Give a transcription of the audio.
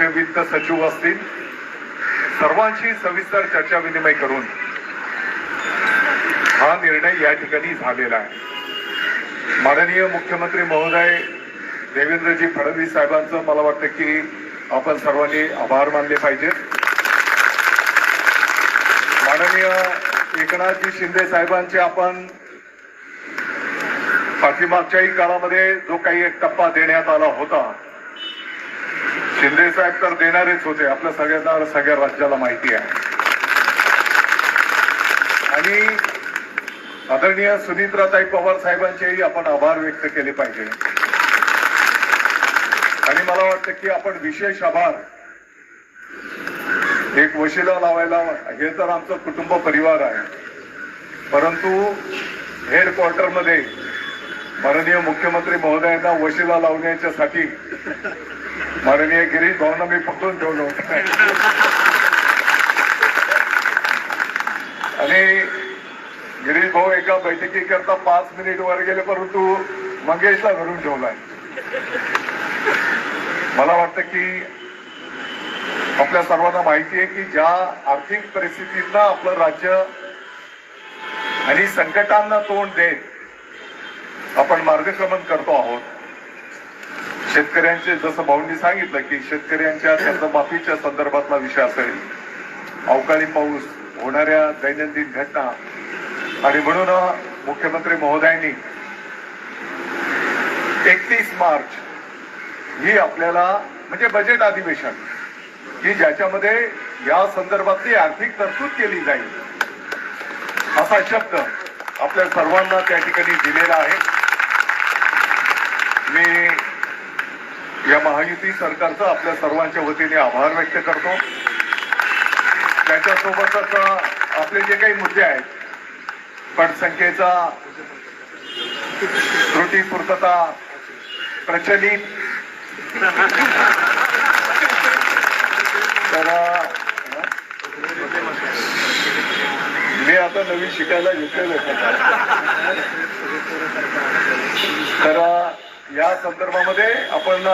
मुख्य वित्त सचिव असतील, सर्वांशी सविस्तर चर्चा विनिमय करून हा निर्णय या ठिकाणी झालेला आहे। माननीय मुख्यमंत्री महोदय देवेंद्रजी फडणवीस साहेबांचं मला वाटतं की आपण सर्वांनी आभार मानले पाहिजेत। माननीय एकनाथजी शिंदे साहेबांचे आपण पाठीमागच्याही काळामध्ये जो काही एक टप्पा देण्यात आला होता, शिंदे साहेब तर देणारेच होते, आपल्या सगळ्यांना सगळ्या राज्याला माहिती आहे। आणि आदरणीय सुनीत्राताई पवार साहेबांचेही आपण आभार व्यक्त केले पाहिजे। आणि मला वाटतं की आपण विशेष आभार एक वशिला लावायला, हे तर आमचं कुटुंब परिवार आहे, परंतु हेडक्वार्टर मध्ये माननीय मुख्यमंत्री महोदयांना वशिला लावण्याच्यासाठी माननीय गिरीश भाऊंना मी पकडून ठेवलं होतं आणि गिरीश भाऊ एका बैठकीकरता 5 मिनिट वर गेले, परंतु मंगेशला धरून ठेवलाय। मला वाटतं की आपल्या सर्वांना माहिती आहे की ज्या आर्थिक परिस्थितींना आपलं राज्य आणि संकटांना तोंड देत आपण मार्गक्रमण करतो आहोत। शेतकऱ्यांचे, जसं भाऊंनी सांगितलं की शेतकऱ्यांच्या कर्जमाफीच्या संदर्भातला विषय असेल, अवकाळी पाऊस, होणाऱ्या दैनंदिन घटना, आणि म्हणून मुख्यमंत्री महोदयांनी 31 मार्च ही आपल्याला म्हणजे बजेट अधिवेशन की ज्याच्यामध्ये या संदर्भातली आर्थिक तरतूद केली जाईल असा शब्द आपल्या सर्वांना त्या ठिकाणी दिलेला आहे। मी या महायुती सरकारचा आपल्या सर्वांच्या वतीने आभार व्यक्त करतो। त्याच्यासोबतच आपले जे काही मुद्दे आहेत, पटसंख्येचा त्रुटी पूर्तता, प्रचलित, तर मी आता नवीन शिकायला घेतलेलं तर या संदर्भामध्ये आपण